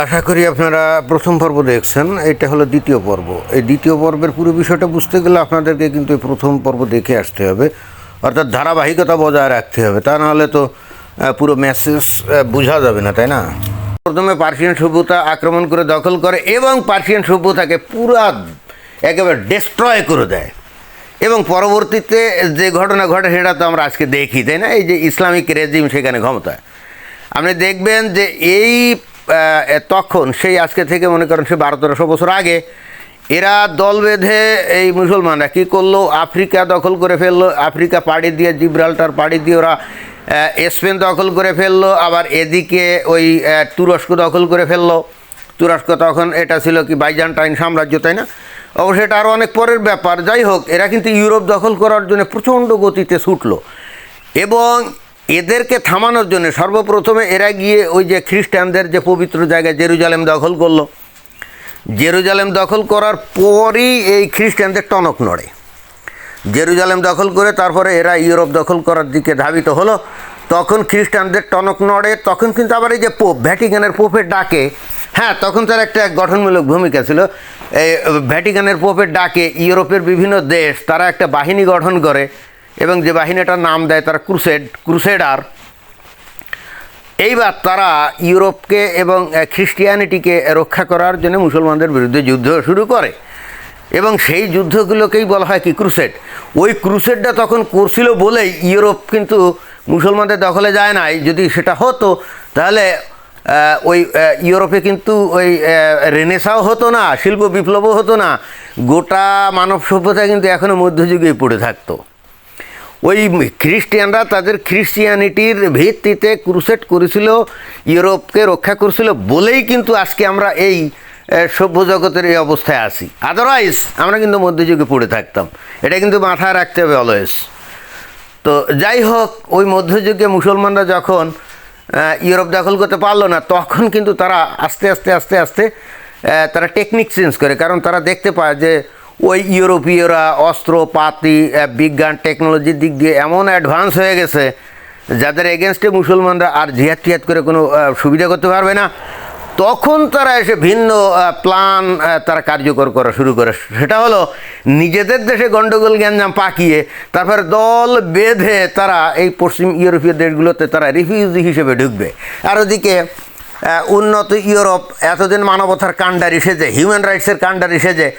আশা করি আপনারা প্রথম পর্ব দেখছেন। এটা হলো দ্বিতীয় পর্ব। এই দ্বিতীয় পর্বের পুরো বিষয়টা বুঝতে গেলে আপনাদেরকে কিন্তু এই প্রথম পর্ব দেখে আসতে হবে, অর্থাৎ ধারাবাহিকতা বজায় রাখতে হবে, তা নাহলে তো পুরো মেসেজ বোঝা যাবে না, তাই না? প্রথমে পার্সিয়ান সভ্যতা আক্রমণ করে দখল করে এবং পার্সিয়ান সভ্যতাকে পুরা একেবারে ডেস্ট্রয় করে দেয়, এবং পরবর্তীতে যে ঘটনা ঘটে সেটা তো আমরা আজকে দেখি, তাই না? এই যে ইসলামিক রেজিম সেখানে ক্ষমতায়, আপনি দেখবেন যে এই তখন সেই আজকে থেকে মনে করেন সে 1200-1300 বছর আগে এরা দল বেঁধে এই মুসলমানরা কী করলো, আফ্রিকা দখল করে ফেললো, আফ্রিকা পাড়ি দিয়ে জিব্রাল্টার পাড়ি দিয়ে ওরা স্পেন দখল করে ফেললো, আবার এদিকে ওই তুরস্ক দখল করে ফেললো। তুরস্ক তখন এটা ছিল কি বাইজান্টাইন সাম্রাজ্য, তাই না? অবশ্য এটা আরও অনেক পরের ব্যাপার। যাই হোক, এরা কিন্তু ইউরোপ দখল করার জন্য প্রচণ্ড গতিতে ছুটলো, এবং এদেরকে থামানোর জন্য সর্বপ্রথমে এরা গিয়ে ওই যে খ্রিস্টানদের যে পবিত্র জায়গা জেরুজালেম দখল করলো। জেরুজালেম দখল করার পরই এই খ্রিস্টানদের টনক নড়ে। জেরুজালেম দখল করে তারপরে এরা ইউরোপ দখল করার দিকে ধাবিত হলো। তখন খ্রিস্টানদের টনক নড়ে। তখন কিন্তু আবার এই যে পোপ, ভ্যাটিকানের পোপের ডাকে, হ্যাঁ, তখন তার একটা গঠনমূলক ভূমিকা ছিল। এই ভ্যাটিকানের পোপের ডাকে ইউরোপের বিভিন্ন দেশ তারা একটা বাহিনী গঠন করে, এবং যে বাহিনীটার নাম দেয় তারা ক্রুসেডার। এইবার তারা ইউরোপকে এবং খ্রিস্টিয়ানিটিকে রক্ষা করার জন্য মুসলমানদের বিরুদ্ধে যুদ্ধ শুরু করে, এবং সেই যুদ্ধগুলোকেই বলা হয় কি ক্রুসেড। ওই ক্রুসেডটা তখন করছিল বলেই ইউরোপ কিন্তু মুসলমানদের দখলে যায় নাই। যদি সেটা হতো তাহলে ওই ইউরোপে কিন্তু ওই রেনেসাও হতো না, শিল্প বিপ্লবও হতো না, গোটা মানব সভ্যতা কিন্তু এখনও মধ্যযুগেই পড়ে থাকতো। ওই খ্রিস্টিয়ানরা তাদের খ্রিস্টিয়ানিটির ভিত্তিতে ক্রুসেড করেছিল, ইউরোপকে রক্ষা করেছিল বলেই কিন্তু আজকে আমরা এই সভ্য জগতের এই অবস্থায় আছি। আদারওয়াইজ আমরা কিন্তু মধ্যযুগে পড়ে থাকতাম। এটা কিন্তু মাথায় রাখতে হবে অলওয়েজ। তো যাই হোক, ওই মধ্যযুগে মুসলমানরা যখন ইউরোপ দখল করতে পারলো না, তখন কিন্তু তারা আস্তে আস্তে আস্তে আস্তে তারা টেকনিক চেঞ্জ করে, কারণ তারা দেখতে পায় যে ওই ইউরোপীয়রা অস্ত্রপাতি, বিজ্ঞান, টেকনোলজির দিক দিয়ে এমন অ্যাডভান্স হয়ে গেছে যাদের এগেনস্টে মুসলমানরা আর জিহাদ টিহাদ করে কোনো সুবিধা করতে পারবে না। তখন তারা এসে ভিন্ন প্ল্যান তারা কার্যকর করা শুরু করে। সেটা হলো নিজেদের দেশে গণ্ডগোল গ্যাঞ্জাম পাকিয়ে তারপর দল বেঁধে তারা এই পশ্চিম ইউরোপীয় দেশগুলোতে তারা রিফিউজি হিসেবে ঢুকবে। আর ওদিকে উন্নত ইউরোপ এতদিন মানবতার কাণ্ডারি সেজে, হিউম্যান রাইটসের কাণ্ডারি সেজে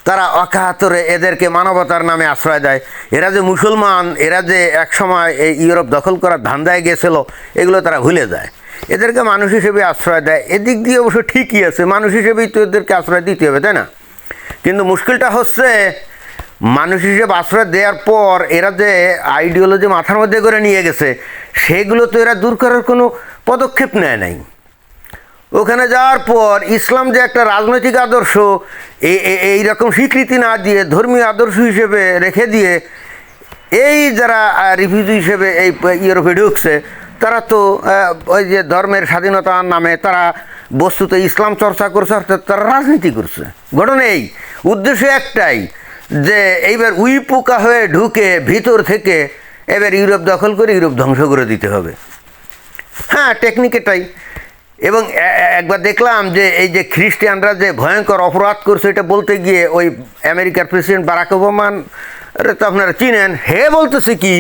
তারা অকাতরে এদেরকে মানবতার নামে আশ্রয় দেয়। এরা যে মুসলমান, এরা যে একসময় এই ইউরোপ দখল করার ধান্দায় গেছিলো, এগুলো তারা ভুলে যায়। এদেরকে মানুষ হিসেবে আশ্রয় দেয়। এদিক দিয়ে অবশ্য ঠিকই আছে, মানুষ হিসেবেই তো এদেরকে আশ্রয় দিতে হবে, তাই না? কিন্তু মুশকিলটা হচ্ছে, মানুষ হিসেবে আশ্রয় দেওয়ার পর এরা যে আইডিওলজি মাথার মধ্যে করে নিয়ে গেছে, সেগুলো তো এরা দূর করার কোনো পদক্ষেপ নেয় নাই। ওখানে যাওয়ার পর ইসলাম যে একটা রাজনৈতিক আদর্শ, এই রকম স্বীকৃতি না দিয়ে ধর্মীয় আদর্শ হিসেবে রেখে দিয়ে এই যারা রিফিউজি হিসেবে এই ইউরোপে ঢুকছে, তারা তো ওই যে ধর্মের স্বাধীনতার নামে তারা বস্তুত ইসলাম চর্চা করছে, অর্থাৎ তারা রাজনীতি করছে। ঘটনা এই, উদ্দেশ্য একটাই, যে এইবার উইপোকা হয়ে ঢুকে ভিতর থেকে এবার ইউরোপ দখল করে ইউরোপ ধ্বংস করে দিতে হবে। হ্যাঁ, টেকনিক এটাই। এবং একবার দেখলাম যে এই যে খ্রিস্টানরা যে ভয়ঙ্কর অপরাধ করছে, এটা বলতে গিয়ে ওই আমেরিকার প্রেসিডেন্ট বারাক ওবামা তো আপনারা চিনেন, হে বলতেছে কি,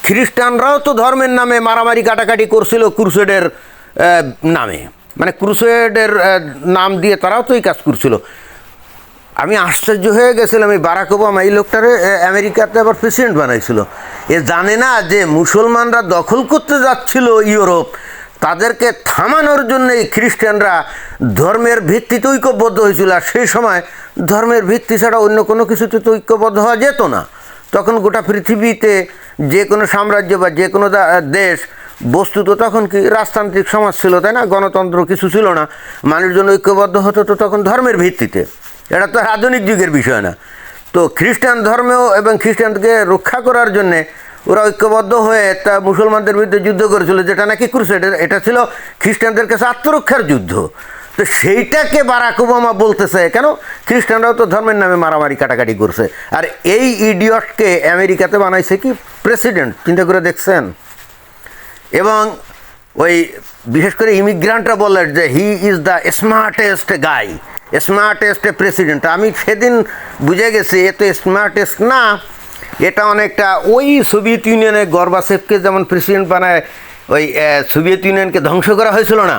খ্রিস্টানরাও তো ধর্মের নামে মারামারি কাটাকাটি করছিল ক্রুসেডের নামে, মানে ক্রুসেডের নাম দিয়ে তারাও তো এই কাজ করছিল। আমি আশ্চর্য হয়ে গেছিলাম, এই বারাক ওবামা এই লোকটারে আমেরিকাতে আবার প্রেসিডেন্ট বানাইছিল। এ জানে না যে মুসলমানরা দখল করতে যাচ্ছিল ইউরোপ, তাদেরকে থামানোর জন্য এই খ্রিস্টানরা ধর্মের ভিত্তিতে ঐক্যবদ্ধ হয়েছিল। আর সেই সময় ধর্মের ভিত্তি ছাড়া অন্য কোনো কিছুতে তো ঐক্যবদ্ধ হওয়া যেত না। তখন গোটা পৃথিবীতে যে কোনো সাম্রাজ্য বা যে কোনো দেশ বস্তুত তখন কি রাজতান্ত্রিক সমাজ ছিল, তাই না? গণতন্ত্র কিছু ছিল না। মানুষজন ঐক্যবদ্ধ হতো তো তখন ধর্মের ভিত্তিতে। এটা তো আধুনিক যুগের বিষয় না। তো খ্রিস্টান ধর্মেও এবং খ্রিস্টানকে রক্ষা করার জন্যে ওরা ঐক্যবদ্ধ হয়ে তা মুসলমানদের বিরুদ্ধে যুদ্ধ করেছিল, যেটা নাকি ক্রুসেড। এটা ছিল খ্রিস্টানদের কাছে আত্মরক্ষার যুদ্ধ। তো সেইটাকে বারাক ওবামা বলতেছে, কেন খ্রিস্টানরাও তো ধর্মের নামে মারামারি কাটাকাটি করছে। আর এই ইডিয়টকে আমেরিকাতে বানাইছে কি প্রেসিডেন্ট, চিন্তা করে দেখছেন? এবং ওই বিশেষ করে ইমিগ্রান্টরা বললেন যে he is the smartest guy, smartest president. আমি সেদিন বুঝে গেছি এ তো স্মার্টেস্ট না, এটা অনেকটা ওই সোভিয়েত ইউনিয়নে গর্বাচেভকে যেমন প্রেসিডেন্ট বানায় ওই সোভিয়েত ইউনিয়নকে ধ্বংস করা হয়েছিল না,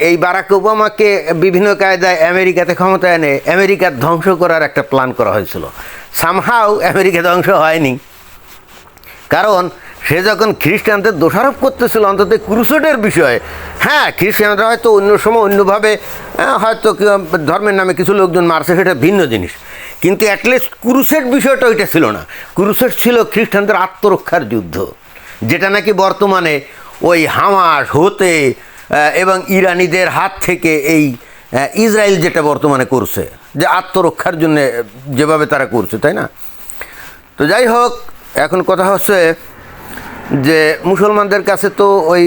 এই বারাক ওবামাকে বিভিন্ন কায়দায় আমেরিকাতে ক্ষমতা এনে আমেরিকার ধ্বংস করার একটা প্ল্যান করা হয়েছিল। সামহাও আমেরিকা ধ্বংস হয়নি, কারণ সে যখন খ্রিস্টানদের দোষারোপ করতেছিল অন্তত ক্রুসেডের বিষয়ে। হ্যাঁ, খ্রিস্টানরা হয়তো অন্য সময় অন্যভাবে হয়তো ধর্মের নামে কিছু লোকজন মারছে, সেটা ভিন্ন জিনিস, কিন্তু অ্যাটলিস্ট ক্রুসেড বিষয়টা ওইটা ছিল না। ক্রুসেড ছিল খ্রিস্টানদের আত্মরক্ষার যুদ্ধ, যেটা নাকি বর্তমানে ওই হামাস হতে এবং ইরানিদের হাত থেকে এই ইসরায়েল যেটা বর্তমানে করছে, যে আত্মরক্ষার জন্যে যেভাবে তারা করছে, তাই না? তো যাই হোক, এখন কথা হচ্ছে যে মুসলমানদের কাছে তো ওই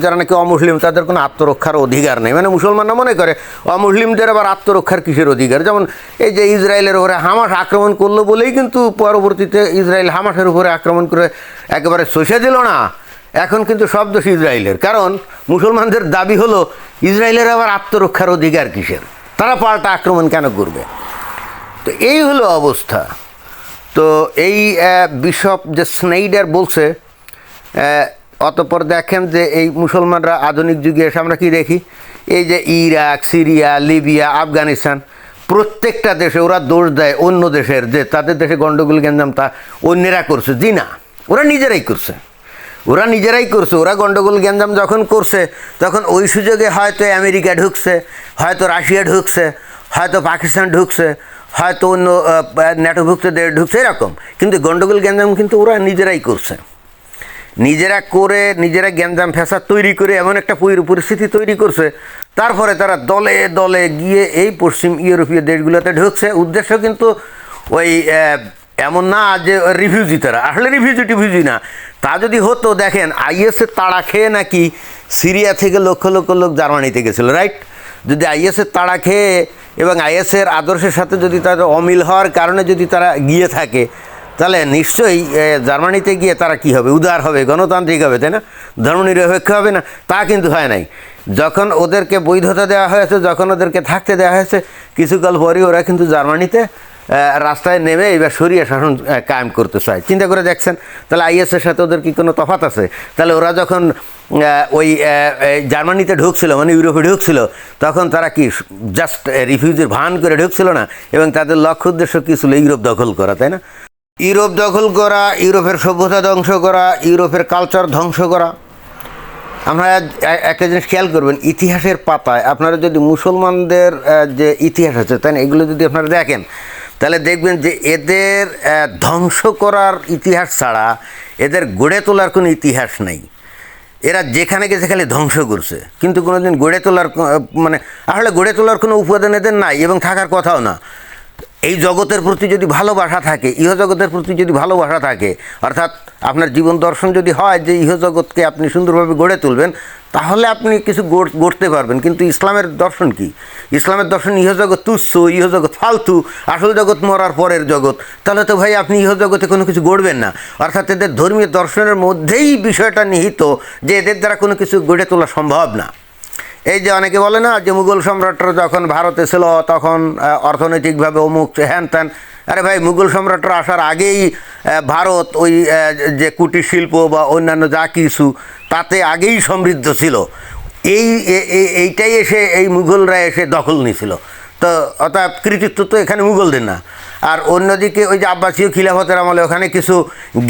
যারা নাকি অমুসলিম তাদের কোনো আত্মরক্ষার অধিকার নেই। মানে মুসলমানরা মনে করে অমুসলিমদের আবার আত্মরক্ষার কিসের অধিকার? যেমন এই যে ইসরায়েলের উপরে হামাস আক্রমণ করলো বলেই কিন্তু পরবর্তীতে ইসরায়েল হামাসের উপরে আক্রমণ করে একেবারে সষে দিল না। এখন কিন্তু সব দোষ ইসরায়েলের, কারণ মুসলমানদের দাবি হলো ইসরায়েলের আবার আত্মরক্ষার অধিকার কিসের, তারা পাল্টা আক্রমণ কেন করবে? তো এই হলো অবস্থা। তো এই বিশপ যে স্নেইডার বলছে, অতঃপর দেখেন যে এই মুসলমানরা আধুনিক যুগে এসে আমরা কি দেখি, এই যে ইরাক, সিরিয়া, লিবিয়া, আফগানিস্তান, প্রত্যেকটা দেশে ওরা দোষ দেয় অন্য দেশের যে তাদের দেশে গণ্ডগোল গ্যাঞ্জাম তা অন্যেরা করছে। জি না, ওরা নিজেরাই করছে, ওরা নিজেরাই করছে। ওরা গণ্ডগোল গ্যাঞ্জাম যখন করছে তখন ওই সুযোগে হয়তো আমেরিকা ঢুকছে, হয়তো রাশিয়া ঢুকছে, হয়তো পাকিস্তান ঢুকছে, হয়তো অন্য ন্যাটোভুক্ত দেশ ঢুকছে, এরকম। কিন্তু গণ্ডগোল গ্যাঞ্জাম কিন্তু ওরা নিজেরাই করছে, নিজেরা করে নিজেরা গ্যাঞ্জাম ফ্যাসাদ তৈরি করে এমন একটা পরিস্থিতি তৈরি করছে। তারপরে তারা দলে দলে গিয়ে এই পশ্চিম ইউরোপীয় দেশগুলোতে ঢুকছে। উদ্দেশ্য কিন্তু ওই এমন না যে রিফিউজি, তারা আসলে রিফিউজি না। তা যদি হতো, দেখেন আইএসের তাড়া খেয়ে নাকি সিরিয়া থেকে লক্ষ লক্ষ লোক জার্মানিতে গেছিলো, রাইট? যদি আইএসের তাড়া খেয়ে এবং আইএসের আদর্শের সাথে যদি তাদের অমিল হওয়ার কারণে যদি তারা গিয়ে থাকে, তাহলে নিশ্চয়ই জার্মানিতে গিয়ে তারা কি হবে? উদার হবে, গণতান্ত্রিক হবে, তাই না? ধর্মনিরপেক্ষ হবে না? তা কিন্তু হয় নাই। যখন ওদেরকে বৈধতা দেওয়া হয়েছে, যখন ওদেরকে থাকতে দেওয়া হয়েছে, কিছুকাল পরই ওরা কিন্তু জার্মানিতে রাস্তায় নেমে এবার শরিয়া শাসন কায়েম করতে চায়। চিন্তা করে দেখছেন, তাহলে আইএসের সাথে ওদের কি কোনো তফাৎ আছে? তাহলে ওরা যখন ওই জার্মানিতে ঢুকছিল, মানে ইউরোপে ঢুকছিল, তখন তারা কি জাস্ট রিফিউজির ভান করে ঢুকছিল না? এবং তাদের লক্ষ্য উদ্দেশ্য কী ছিল? ইউরোপ দখল করা, তাই না? ইউরোপ দখল করা, ইউরোপের সভ্যতা ধ্বংস করা, ইউরোপের কালচার ধ্বংস করা। আপনারা একটা জিনিস খেয়াল করবেন, ইতিহাসের পাতায় আপনারা যদি মুসলমানদের যে ইতিহাস আছে, তাই না, এগুলো যদি আপনারা দেখেন, তাহলে দেখবেন যে এদের ধ্বংস করার ইতিহাস ছাড়া এদের গড়ে তোলার কোনো ইতিহাস নেই। এরা যেখানে গেছে খালি ধ্বংস করছে, কিন্তু কোনো দিন গড়ে তোলার মানে আসলে গড়ে তোলার কোনো উপাদান এদের নাই এবং থাকার কথাও না। এই জগতের প্রতি যদি ভালোবাসা থাকে, ইহজগতের প্রতি যদি ভালোবাসা থাকে, অর্থাৎ আপনার জীবন দর্শন যদি হয় যে ইহজগৎকে আপনি সুন্দরভাবে গড়ে তুলবেন, তাহলে আপনি কিছু গড়তে পারবেন। কিন্তু ইসলামের দর্শন কি? ইসলামের দর্শন ইহজগৎ তুচ্ছ, ইহজগৎ ফালতু, আসল জগৎ মরার পরের জগৎ। তাহলে তো ভাই আপনি ইহজগতে কোনো কিছু গড়বেন না। অর্থাৎ এদের ধর্মীয় দর্শনের মধ্যেই বিষয়টা নিহিত যে এদের দ্বারা কোনো কিছু গড়ে তোলা সম্ভব না। এই যে অনেকে বলে না যে মুঘল সম্রাটরা যখন ভারতে ছিল তখন অর্থনৈতিকভাবে অমুক হ্যান ত্যান। আরে ভাই, মুঘল সম্রাটরা আসার আগেই ভারত ওই যে কুটির শিল্প বা অন্যান্য যা কিছু তাতে আগেই সমৃদ্ধ ছিল। এইটাই এসে এই মুঘলরা এসে দখল নিয়েছিল। তো অর্থাৎ কৃতিত্ব তো এখানে মুঘলদের না। আর অন্যদিকে ওই যে আব্বাসীয় খিলাফতের আমলে ওখানে কিছু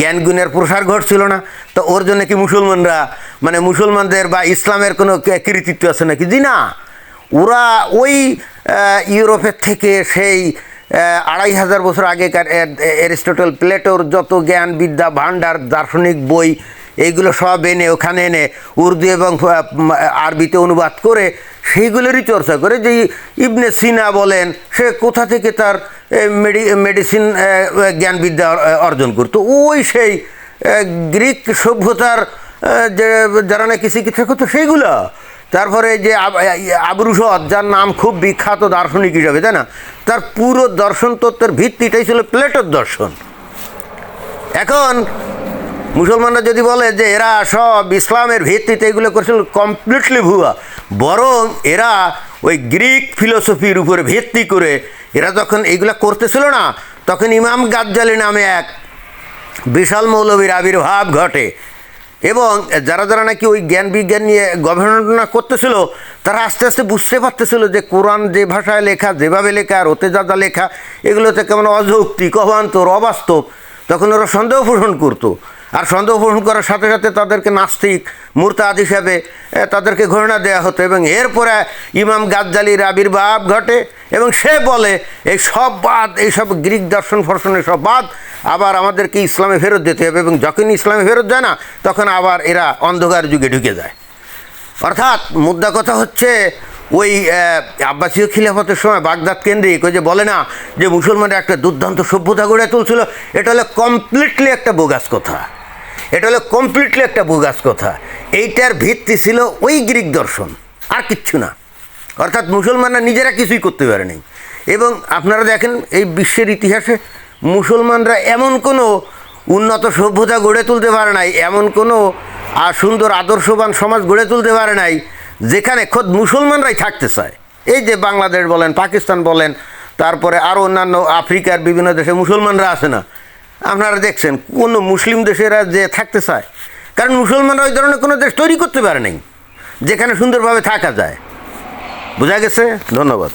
জ্ঞানগুণের প্রসার ঘটছিল না? তো ওর জন্য কি মুসলমানরা মানে মুসলমানদের বা ইসলামের কোনো কৃতিত্ব আছে নাকি? জি না, ওরা ওই ইউরোপের থেকে সেই 2500 বছর আগেকার অ্যারিস্টটল, প্লেটোর যত জ্ঞান বিদ্যা ভাণ্ডার, দার্শনিক বই, এইগুলো সব এনে ওখানে এনে উর্দু এবং আরবিতে অনুবাদ করে সেইগুলোরই চর্চা করে। যে ইবনে সিনা বলেন, সে কোথা থেকে তার মেডিসিন জ্ঞানবিদ্যা অর্জন করতো? ওই সেই গ্রিক সভ্যতার যে যারা নাকি চিকিৎসা করতো সেইগুলো। তারপরে যে আবরুসদ, যার নাম খুব বিখ্যাত দার্শনিক হিসাবে, তাই না, তার পুরো দর্শন তত্ত্বের ভিত্তিটাই ছিল প্লেটোর দর্শন। এখন মুসলমানরা যদি বলে যে এরা সব ইসলামের ভিত্তিতে এগুলো করেছিল, কমপ্লিটলি ভুয়া। বরং এরা ওই গ্রিক ফিলোসফির উপরে ভিত্তি করে এরা যখন এইগুলো করতেছিল না, তখন ইমাম গাজ্জালি নামে এক বিশাল মৌলবীর আবির্ভাব ঘটে। এবং যারা যারা নাকি ওই জ্ঞান বিজ্ঞান নিয়ে গবেষণা করতেছিল, তারা আস্তে আস্তে বুঝতে পারতেছিল যে কোরআন যে ভাষায় লেখা, যেভাবে লেখা, আর ওতে যা যা লেখা, এগুলোতে কেমন অযৌক্তিক, অবান্তর, অবাস্তব। তখন ওরা সন্দেহ পোষণ করতো, আর সন্দেহ পোষণ করার সাথে সাথে তাদেরকে নাস্তিক, মুরতাদ হিসাবে তাদেরকে ঘোষণা দেওয়া হতো। এবং এরপরে ইমাম গাজ্জালির আবির্ভাব ঘটে এবং সে বলে এই সব বাদ, এইসব গ্রিক দর্শন ফর্শনের সব বাদ, আবার আমাদেরকে ইসলামে ফেরত যেতে হবে। এবং যখন ইসলামে ফেরত যায় না, তখন আবার এরা অন্ধকার যুগে ঢুকে যায়। অর্থাৎ মুদ্রা কথা হচ্ছে ওই আব্বাসীয় খিলাফতের সময় বাগদাদ কেন্দ্রিক ওই যে বলে না যে মুসলমানরা একটা দুর্দান্ত সভ্যতা গড়ে তুলছিল, এটা হলো কমপ্লিটলি একটা বোগাস কথা। এটা হলো কমপ্লিটলি একটা বোগাস কথা। এইটার ভিত্তি ছিল ওই গ্রিক দর্শন, আর কিচ্ছু না। অর্থাৎ মুসলমানরা নিজেরা কিছুই করতে পারেনি। এবং আপনারা দেখেন এই বিশ্বের ইতিহাসে মুসলমানরা এমন কোনো উন্নত সভ্যতা গড়ে তুলতে পারে নাই, এমন কোনো সুন্দর আদর্শবান সমাজ গড়ে তুলতে পারে নাই যেখানে খোদ মুসলমানরাই থাকতে চায়। এই যে বাংলাদেশ বলেন, পাকিস্তান বলেন, তারপরে আরও অন্যান্য আফ্রিকার বিভিন্ন দেশে মুসলমানরা আছে না, আপনারা দেখছেন কোনো মুসলিম দেশেরা যে থাকতে চায়, কারণ মুসলমানরা ওই ধরনের কোনো দেশ তৈরি করতে পারে নাই যেখানে সুন্দরভাবে থাকা যায়। বোঝা গেছে? ধন্যবাদ।